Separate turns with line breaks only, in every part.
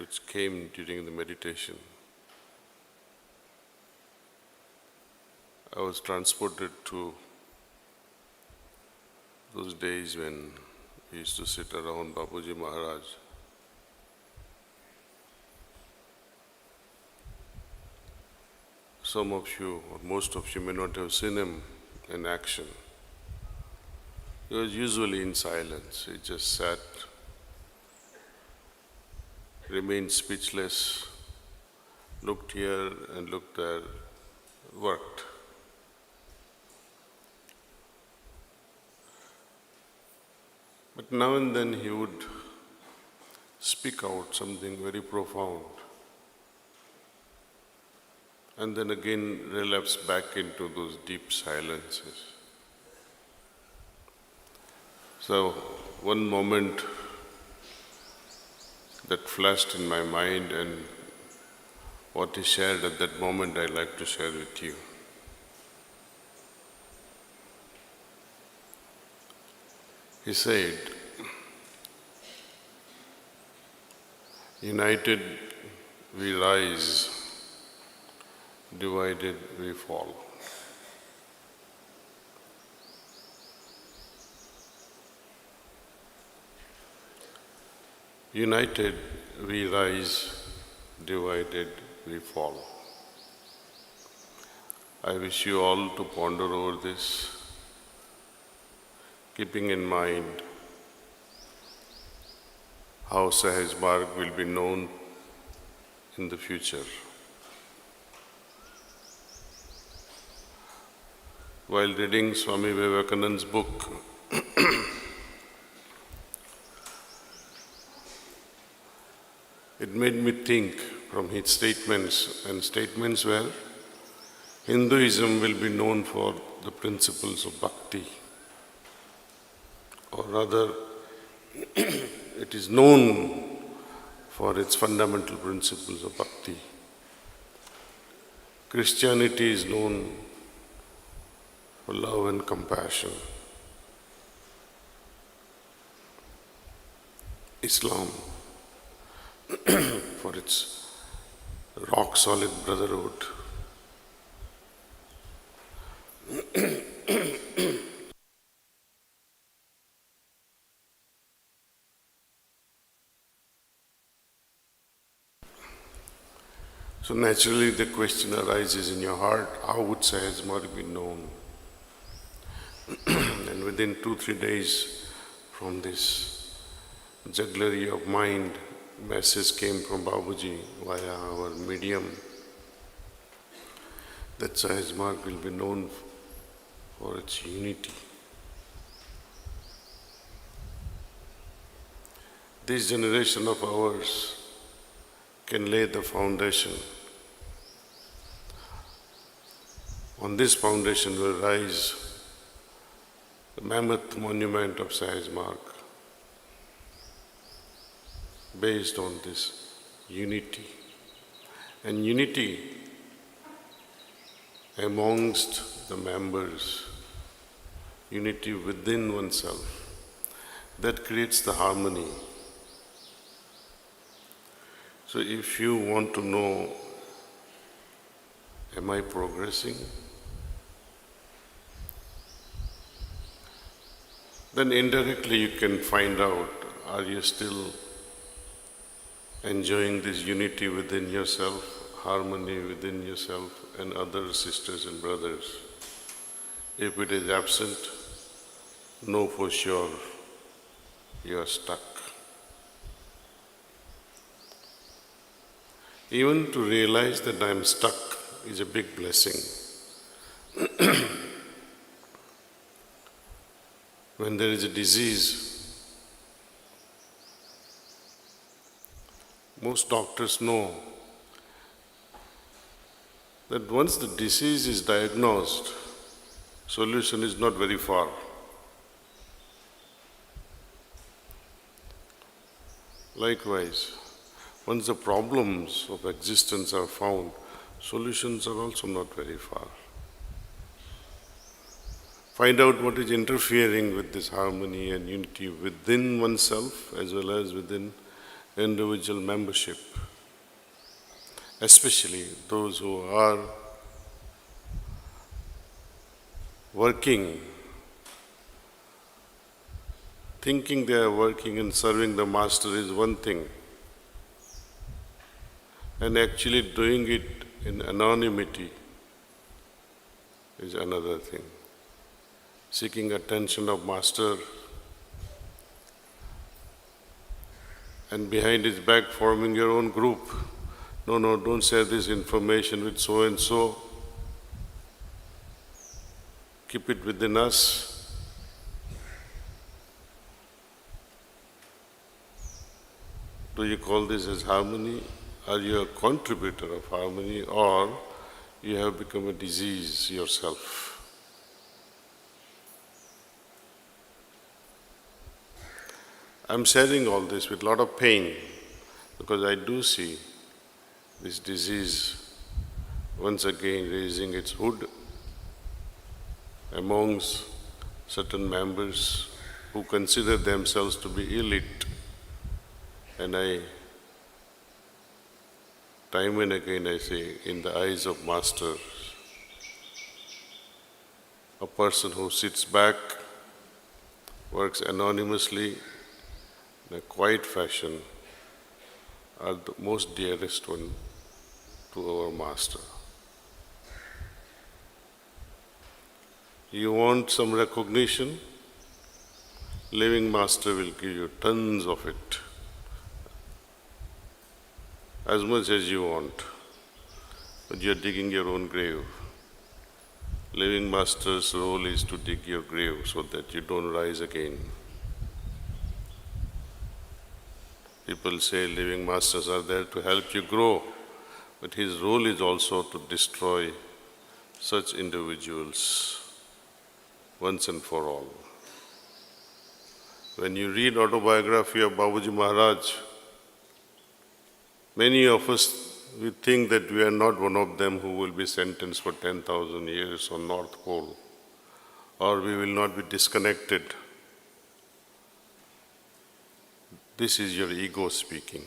which came during the meditation. I was transported to those days when we used to sit around Bapuji Maharaj. Some of you, or most of you, may not have seen him in action. He was usually in silence. He just sat, remained speechless, looked here and looked there, worked. But now and then he would speak out something very profound, and then again relapse back into those deep silences. So one moment that flashed in my mind, and what he shared at that moment I'd like to share with you. He said, "United we rise, divided we fall." United we rise, divided we fall. I wish you all to ponder over this, keeping in mind how Sahaj Marg will be known in the future. While reading Swami Vivekananda's book, it made me think from his statements, and statements where Hinduism will be known for the principles of bhakti, or rather, it is known for its fundamental principles of bhakti. Christianity is known for love and compassion. Islam for its rock-solid brotherhood. So naturally the question arises in your heart, how would Sahaj Marg be known? And within 2-3 days from this jugglery of mind, message came from Babuji via our medium that Sahaj Marg will be known for its unity. This generation of ours can lay the foundation. On this foundation will rise the mammoth monument of Sahaj Marg, based on this unity. And unity amongst the members, unity within oneself, that creates the harmony. So if you want to know, am I progressing? Then indirectly you can find out, are you still enjoying this unity within yourself, harmony within yourself and other sisters and brothers? If it is absent, know for sure you are stuck. Even to realize that I am stuck is a big blessing. When there is a disease, most doctors know that once the disease is diagnosed, solution is not very far. Likewise, once the problems of existence are found, solutions are also not very far. Find out what is interfering with this harmony and unity within oneself as well as within individual membership. especially those who are working, thinking they are working and serving the Master is one thing, and actually doing it in anonymity is another thing. Seeking attention of Master and behind his back forming your own group. No, no, don't share this information with so and so. Keep it within us. Do you call this as harmony? Are you a contributor of harmony, or you have become a disease yourself? I'm sharing all this with a lot of pain because I do see this disease once again raising its hood amongst certain members who consider themselves to be elite. And time and again I say, in the eyes of Master, a person who sits back, works anonymously, in a quiet fashion, are the most dearest one to our Master. You want some recognition? Living Master will give you tons of it, as much as you want, but you are digging your own grave. Living Master's role is to dig your grave so that you don't rise again. People say living masters are there to help you grow, but his role is also to destroy such individuals once and for all. When you read autobiography of Babuji Maharaj, many of us, we think that we are not one of them who will be sentenced for 10,000 years on North Pole, or we will not be disconnected. This is your ego speaking.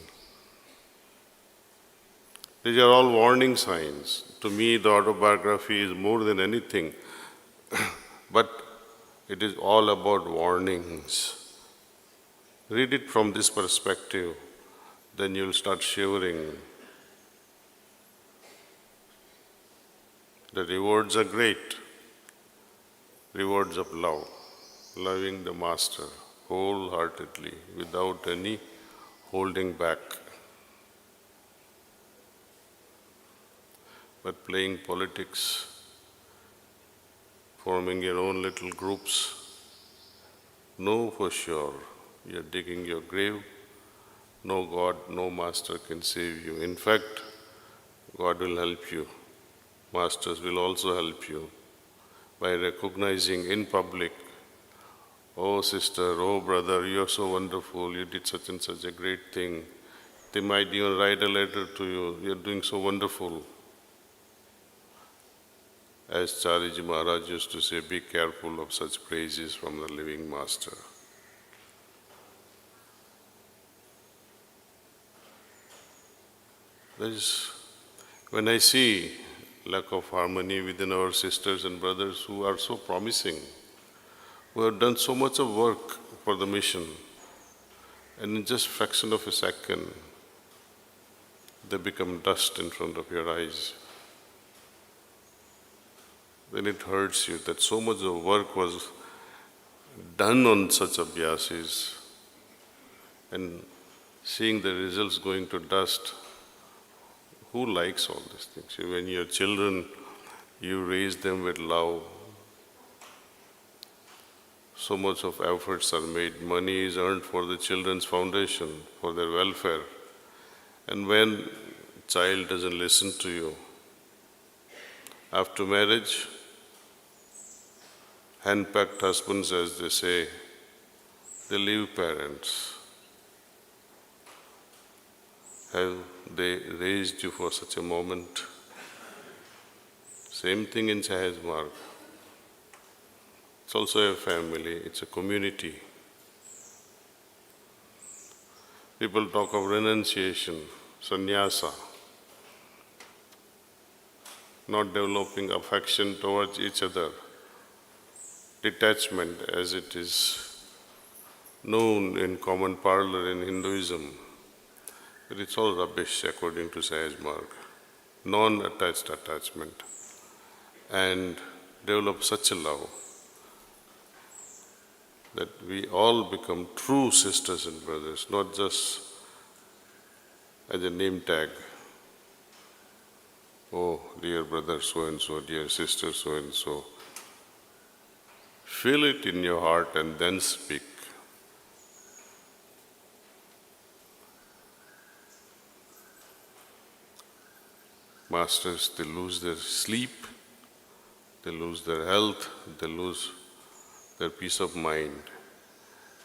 These are all warning signs. To me, the autobiography is more than anything, but it is all about warnings. Read it from this perspective, then you'll start shivering. The rewards are great. Rewards of love, loving the Master wholeheartedly, without any holding back. But playing politics, forming your own little groups, know for sure you're digging your grave. No God, no Master can save you. In fact, God will help you. Masters will also help you by recognizing in public, oh sister, oh brother, you're so wonderful, you did such and such a great thing. They might even write a letter to you, you're doing so wonderful. As Chariji Maharaj used to say, be careful of such praises from the living Master. When I see lack of harmony within our sisters and brothers who are so promising, who have done so much of work for the mission, and in just fraction of a second, they become dust in front of your eyes. Then it hurts you that so much of work was done on such abhyasis, and seeing the results going to dust. Who likes all these things? When your children, you raise them with love. So much of efforts are made. Money is earned for the children's foundation, for their welfare. And when child doesn't listen to you, after marriage, hand-packed husbands, as they say, they leave parents. Have they raised you for such a moment? Same thing in Sahaj Marg. It's also a family, it's a community. People talk of renunciation, sannyasa. not developing affection towards each other, detachment as it is known in common parlor in Hinduism, but it's all rubbish according to Sahaj Marg. Non-attached attachment, and develop such a love that we all become true sisters and brothers, not just as a name tag. Oh, dear brother so-and-so, dear sister so-and-so. Feel it in your heart and then speak. Masters, they lose their sleep, they lose their health, they lose their peace of mind,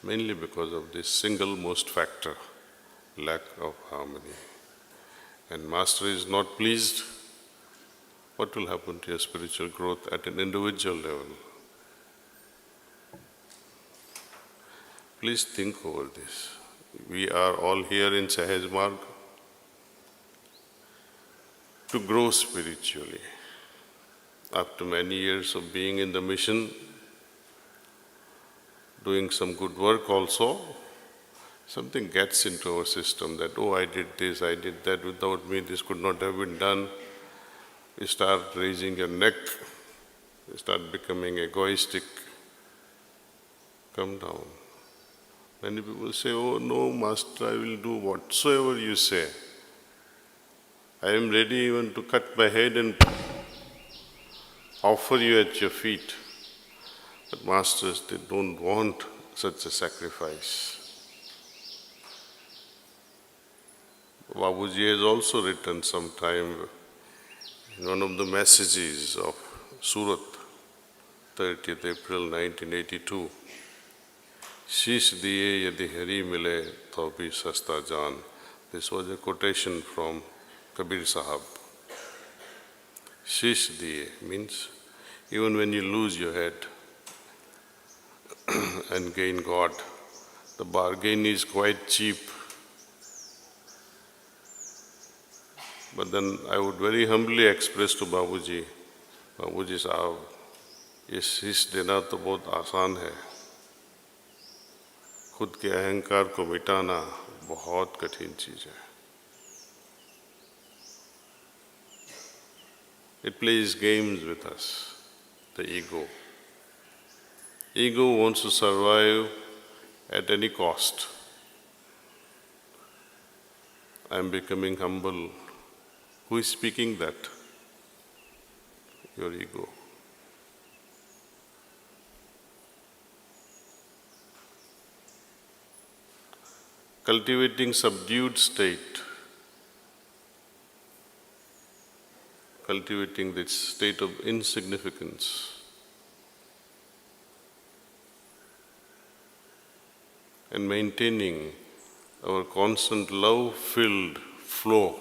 mainly because of this single most factor, lack of harmony. And Master is not pleased, what will happen to your spiritual growth at an individual level? Please think over this. We are all here in Sahaj Marg to grow spiritually. After many years of being in the mission, doing some good work also, something gets into our system that, oh, I did this, I did that, without me this could not have been done. You start raising your neck, you start becoming egoistic. Come down. Many people say, oh no, Master, I will do whatsoever you say. I am ready even to cut my head and offer you at your feet. But Masters, they don't want such a sacrifice. Babuji has also written sometime in one of the messages of Surat, 30th April 1982, Shish diye yadi hari mile to bhi sasta jaan. This was a quotation from Kabir Sahab. Shish diye means even when you lose your head and gain God, the bargain is quite cheap. But then I would very humbly express to Babuji, Babuji Sahab, ये शीश देना तो बहुत आसान है, खुद के अहंकार को मिटाना बहुत कठिन चीज है. It plays games with us, the ego. Ego wants to survive at any cost. I am becoming humble. Who is speaking that? Your ego. Cultivating subdued state, cultivating this state of insignificance, and maintaining our constant love-filled flow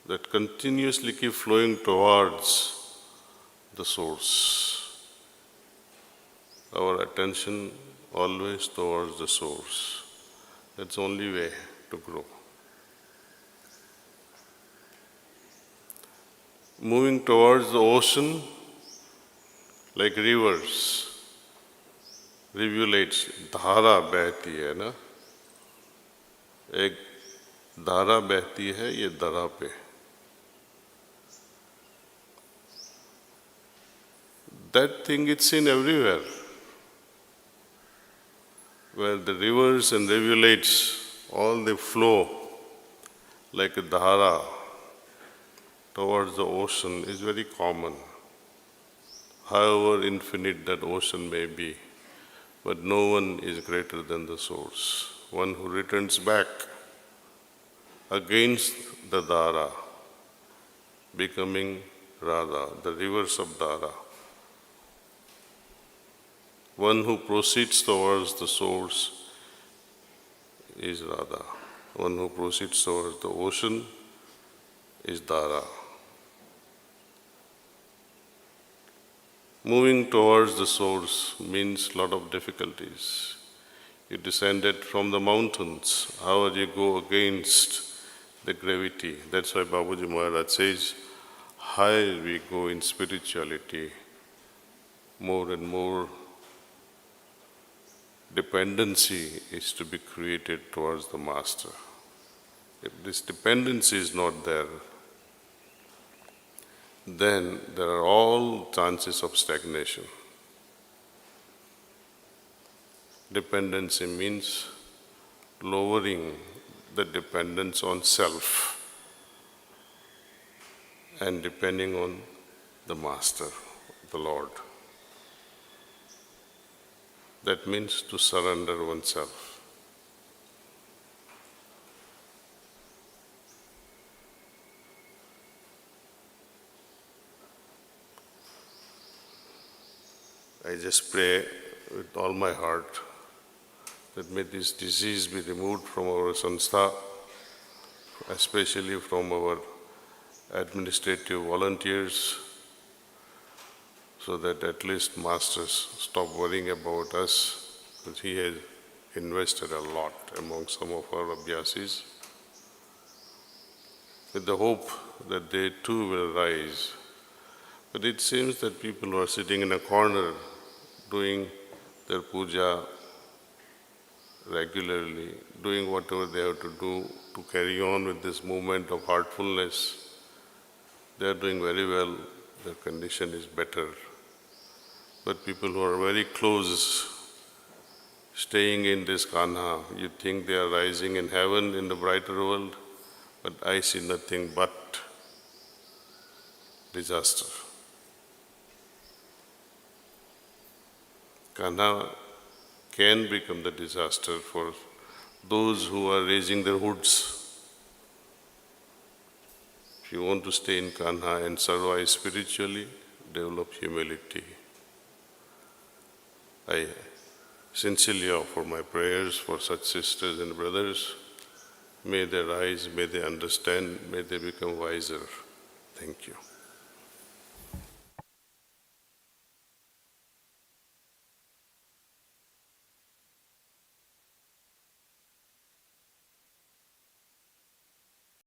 that continuously keep flowing towards the source. Our attention always towards the source. That's the only way to grow. Moving towards the ocean, like rivers, rivulets, धारा बहती है ना, एक धारा बहती है ये दरा पे. That thing it's seen everywhere, where the rivers and rivulets, all they flow like a dhara towards the ocean is very common, however infinite that ocean may be. But no one is greater than the source, one who returns back against the dhara, becoming Radha, the rivers of dhara. One who proceeds towards the source is Radha. One who proceeds towards the ocean is Dhara. Moving towards the source means a lot of difficulties. You descended from the mountains. However, you go against the gravity. That's why Babaji Maharaj says, higher we go in spirituality, more and more dependency is to be created towards the Master. If this dependency is not there, then there are all chances of stagnation. Dependency means lowering the dependence on self and depending on the Master, the Lord. That means to surrender oneself. I just pray with all my heart that may this disease be removed from our sanstha, especially from our administrative volunteers, so that at least masters stop worrying about us, because he has invested a lot among some of our abhyasis, with the hope that they too will rise. But it seems that people who are sitting in a corner doing their puja regularly, doing whatever they have to do to carry on with this movement of heartfulness, they are doing very well, their condition is better. But people who are very close, staying in this kanha, you think they are rising in heaven, in the brighter world, but I see nothing but disaster. Kanha can become the disaster for those who are raising their hoods. If you want to stay in kanha and survive spiritually, develop humility. I sincerely offer my prayers for such sisters and brothers. May they rise, may they understand, may they become wiser. Thank you.